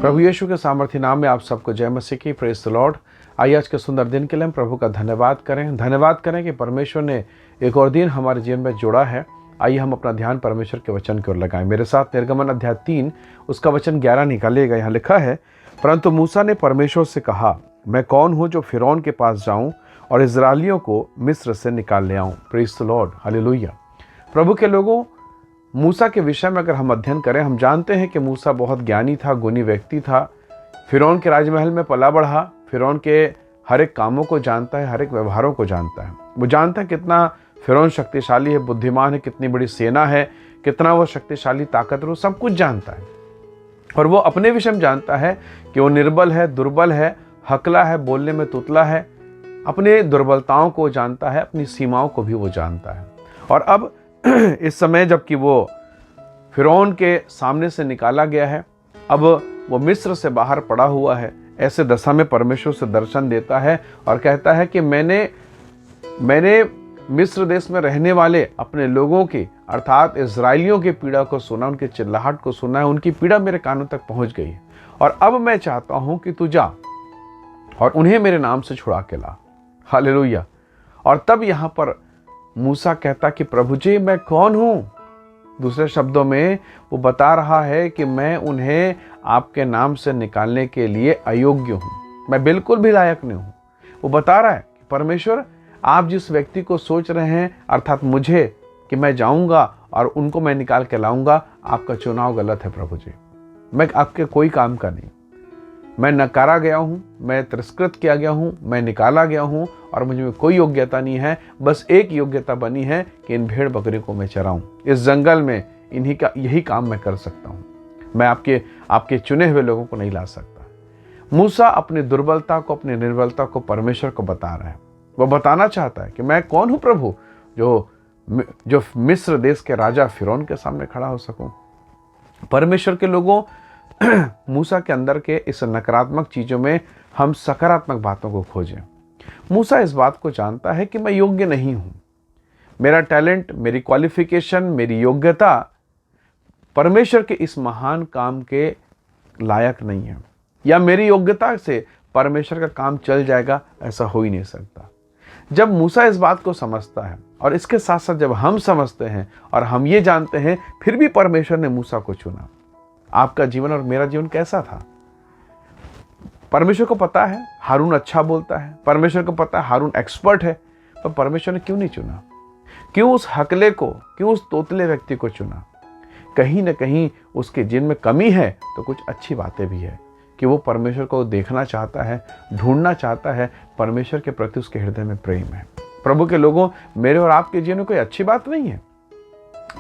प्रभु यीशु के सामर्थ्य नाम में आप सबको जय मसीह की। Praise the Lord. आइए आज के सुंदर दिन के लिए हम प्रभु का धन्यवाद करें कि परमेश्वर ने एक और दिन हमारे जीवन में जोड़ा है। आइए हम अपना ध्यान परमेश्वर के वचन की ओर लगाएं। मेरे साथ निर्गमन अध्याय 3 उसका वचन 11 निकालिएगा। यहाँ लिखा है, परंतु मूसा ने परमेश्वर से कहा, मैं कौन हूँ जो फिरौन के पास जाऊँ और इस्राएलियों को मिस्र से निकाल ले आऊँ। Praise the lord, hallelujah. प्रभु के लोगों, मूसा के विषय में अगर हम अध्ययन करें, हम जानते हैं कि मूसा बहुत ज्ञानी था, गुणी व्यक्ति था। फिरौन के राजमहल में पला बढ़ा। फिरौन के हर एक कामों को जानता है, हर एक व्यवहारों को जानता है। वो जानता है कितना फिरौन शक्तिशाली है, बुद्धिमान है, कितनी बड़ी सेना है, कितना वो शक्तिशाली, ताकतवर, सब कुछ जानता है। और वो अपने विषय में जानता है कि वो निर्बल है, दुर्बल है, हकला है, बोलने में तुतला है। अपने दुर्बलताओं को जानता है, अपनी सीमाओं को भी वो जानता है। और अब इस समय जबकि वो फिरौन के सामने से निकाला गया है, अब वो मिस्र से बाहर पड़ा हुआ है, ऐसे दशा में परमेश्वर से दर्शन देता है और कहता है कि मैंने मिस्र देश में रहने वाले अपने लोगों की अर्थात इस्राएलियों की पीड़ा को सुना, उनकी चिल्लाहट को सुना है, उनकी पीड़ा मेरे कानों तक पहुंच गई है। और अब मैं चाहता हूं कि तू जा और उन्हें मेरे नाम से छुड़ा के ला। हालेलुया। और तब यहां पर मूसा कहता कि प्रभु जी, मैं कौन हूं? दूसरे शब्दों में वो बता रहा है कि मैं उन्हें आपके नाम से निकालने के लिए अयोग्य हूं, मैं बिल्कुल भी लायक नहीं हूं। वो बता रहा है कि परमेश्वर, आप जिस व्यक्ति को सोच रहे हैं अर्थात मुझे, कि मैं जाऊंगा और उनको मैं निकाल के लाऊंगा, आपका चुनाव गलत है प्रभु जी। मैं आपके कोई काम का नहीं, मैं नकारा गया हूँ, मैं तिरस्कृत किया गया हूँ, मैं निकाला गया हूँ और मुझ में कोई योग्यता नहीं है। बस एक योग्यता बनी है कि इन भेड़ बकरी को मैं चराऊँ, इस जंगल में यही काम मैं कर सकता हूँ। मैं आपके चुने हुए लोगों को नहीं ला सकता। मूसा अपनी दुर्बलता को, अपनी निर्बलता को परमेश्वर को बता रहा है। वो बताना चाहता है कि मैं कौन हूँ प्रभु, जो मिस्र देश के राजा फिरौन के सामने खड़ा हो सकूँ। परमेश्वर के लोगों, मूसा के अंदर के इस नकारात्मक चीज़ों में हम सकारात्मक बातों को खोजें। मूसा इस बात को जानता है कि मैं योग्य नहीं हूँ। मेरा टैलेंट, मेरी क्वालिफिकेशन, मेरी योग्यता परमेश्वर के इस महान काम के लायक नहीं है, या मेरी योग्यता से परमेश्वर का काम चल जाएगा, ऐसा हो ही नहीं सकता। जब मूसा इस बात को समझता है और इसके साथ साथ जब हम समझते हैं और हम ये जानते हैं फिर भी परमेश्वर ने मूसा को चुना। आपका जीवन और मेरा जीवन कैसा था? परमेश्वर को पता है हारून अच्छा बोलता है, परमेश्वर को पता है हारून एक्सपर्ट है, पर परमेश्वर ने क्यों नहीं चुना? क्यों उस हकले को, क्यों उस तोतले व्यक्ति को चुना? कहीं ना कहीं उसके जीवन में कमी है, तो कुछ अच्छी बातें भी है कि वो परमेश्वर को देखना चाहता है, ढूंढना चाहता है। परमेश्वर के प्रति उसके हृदय में प्रेम है। प्रभु के लोगों, मेरे और आपके जीवन में कोई अच्छी बात नहीं है,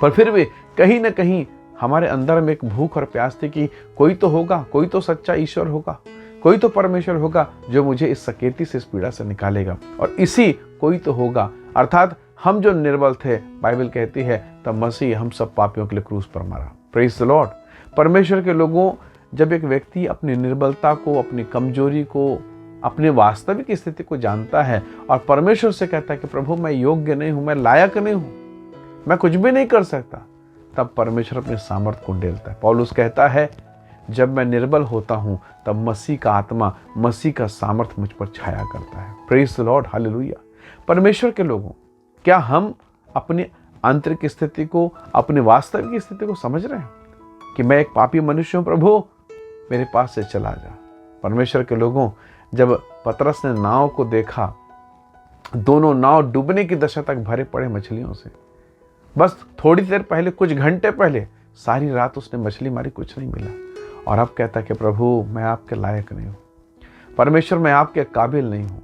पर फिर भी कहीं ना कहीं हमारे अंदर में एक भूख और प्यास थी कि कोई तो होगा, कोई तो सच्चा ईश्वर होगा, कोई तो परमेश्वर होगा जो मुझे इस सकेती से, इस पीड़ा से निकालेगा। और इसी कोई तो होगा अर्थात हम जो निर्बल थे, बाइबल कहती है तब मसीह हम सब पापियों के लिए क्रूस पर मरा। Praise the Lord. परमेश्वर के लोगों, जब एक व्यक्ति अपनी निर्बलता को, अपनी कमजोरी को, अपनी वास्तविक स्थिति को जानता है और परमेश्वर से कहता है कि प्रभु मैं योग्य नहीं हूं, मैं लायक नहीं हूं, मैं कुछ भी नहीं कर सकता, तब परमेश्वर अपने सामर्थ्य को डेलता है। पौलुस कहता है, जब मैं निर्बल होता हूं तब मसीह का आत्मा, मसीह का सामर्थ्य मुझ पर छाया करता है। Praise the lord, hallelujah. परमेश्वर के लोगों, क्या हम अपनी आंतरिक स्थिति को, अपनी वास्तविक स्थिति को समझ रहे हैं कि मैं एक पापी मनुष्य हूं, प्रभु मेरे पास से चला जा। परमेश्वर के लोगों, जब पतरस ने नाव को देखा, दोनों नाव डूबने की दशा तक भरे पड़े मछलियों से, बस थोड़ी देर पहले, कुछ घंटे पहले सारी रात उसने मछली मारी, कुछ नहीं मिला, और अब कहता कि प्रभु मैं आपके लायक नहीं हूँ, परमेश्वर मैं आपके काबिल नहीं हूँ।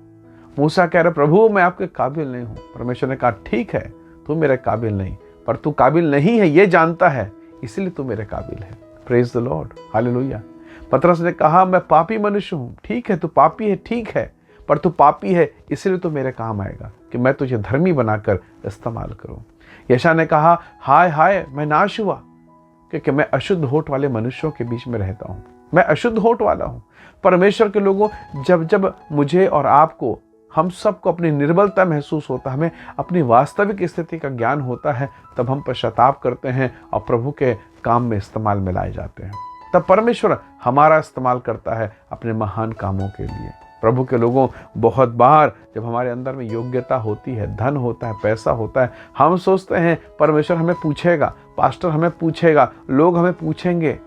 मूसा कह रहा, प्रभु मैं आपके काबिल नहीं हूँ। परमेश्वर ने कहा, ठीक है तू मेरे काबिल नहीं, पर तू काबिल नहीं है ये जानता है, इसलिए तू मेरे काबिल है। Praise the lord, hallelujah. पतरस ने कहा, मैं पापी मनुष्य हूँ। ठीक है तू पापी है, ठीक है, पर तू पापी है इसलिए तू मेरे काम आएगा कि मैं तुझे धर्मी बनाकर इस्तेमाल करूँ। यशा ने कहा, हाय हाय मैं नाश हुआ, क्योंकि मैं अशुद्ध होठ वाले मनुष्यों के बीच में रहता हूँ, मैं अशुद्ध होठ वाला हूँ। परमेश्वर के लोगों, जब मुझे और आपको, हम सबको अपनी निर्बलता महसूस होता है, हमें अपनी वास्तविक स्थिति का ज्ञान होता है, तब हम पश्चाताप करते हैं और प्रभु के काम में इस्तेमाल में लाए जाते हैं। तब परमेश्वर हमारा इस्तेमाल करता है अपने महान कामों के लिए। प्रभु के लोगों, बहुत बार जब हमारे अंदर में योग्यता होती है, धन होता है, पैसा होता है, हम सोचते हैं परमेश्वर हमें पूछेगा, पास्टर हमें पूछेगा, लोग हमें पूछेंगे।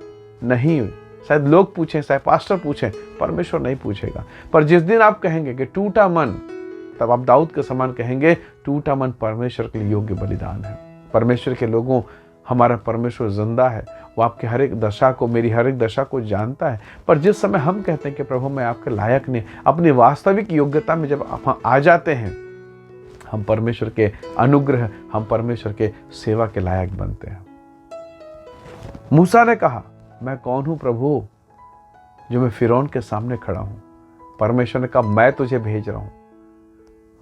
नहीं, शायद लोग पूछें, शायद पास्टर पूछें, परमेश्वर नहीं पूछेगा। पर जिस दिन आप कहेंगे कि टूटा मन, तब आप दाऊद के समान कहेंगे, टूटा मन परमेश्वर के लिए योग्य बलिदान है। परमेश्वर के लोगों, हमारा परमेश्वर जिंदा है, वो आपकी हर एक दशा को, मेरी हर एक दशा को जानता है। पर जिस समय हम कहते हैं कि प्रभु मैं आपके लायक नहीं, अपनी वास्तविक योग्यता में जब आप आ जाते हैं, हम परमेश्वर के अनुग्रह, हम परमेश्वर के सेवा के लायक बनते हैं। मूसा ने कहा, मैं कौन हूं प्रभु जो मैं फिरौन के सामने खड़ा हूं? परमेश्वर ने कहा, मैं तुझे भेज रहा हूं।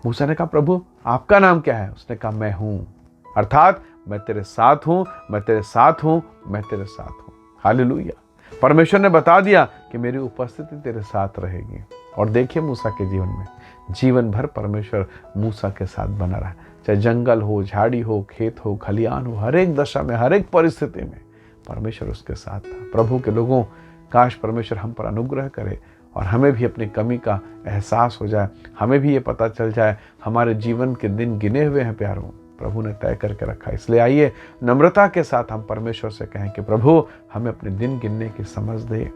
मूसा ने कहा, प्रभु आपका नाम क्या है? उसने कहा, मैं हूं, अर्थात मैं तेरे साथ हूं, मैं तेरे साथ हूं, मैं तेरे साथ हूं। हालेलुया। परमेश्वर ने बता दिया कि मेरी उपस्थिति तेरे साथ रहेगी। और देखिए मूसा के जीवन में, जीवन भर परमेश्वर मूसा के साथ बना रहा। चाहे जंगल हो, झाड़ी हो, खेत हो, खलियान हो, हर एक दशा में, हर एक परिस्थिति में परमेश्वर उसके साथ था। प्रभु के लोगों, काश परमेश्वर हम पर अनुग्रह करे और हमें भी अपनी कमी का एहसास हो जाए, हमें भी ये पता चल जाए हमारे जीवन के दिन गिने हुए हैं प्यारों, प्रभु ने तय करके रखा। इसलिए आइए नम्रता के साथ हम परमेश्वर से कहें कि प्रभु हमें अपने दिन गिनने की समझ दे।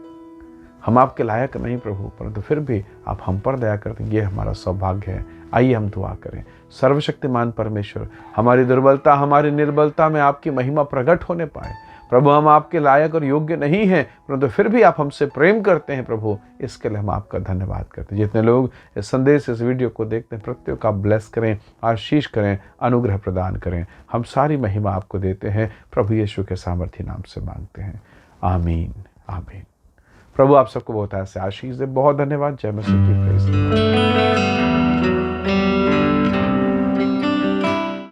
हम आपके लायक नहीं प्रभु, परंतु फिर भी आप हम पर दया करते हैं, ये हमारा सौभाग्य है। आइए हम दुआ करें। सर्वशक्तिमान परमेश्वर, हमारी दुर्बलता, हमारी निर्बलता में आपकी महिमा प्रकट होने पाए। प्रभु हम आपके लायक और योग्य नहीं हैं, परंतु फिर भी आप हमसे प्रेम करते हैं प्रभु, इसके लिए हम आपका धन्यवाद करते हैं। जितने लोग इस संदेश, इस वीडियो को देखते हैं, प्रत्येक का ब्लेस करें, आशीष करें, अनुग्रह प्रदान करें। हम सारी महिमा आपको देते हैं, प्रभु यीशु के सामर्थी नाम से मांगते हैं, आमीन आमीन। प्रभु आप सबको बहुत ऐसे आशीष दे। बहुत धन्यवाद। जय मसीह की।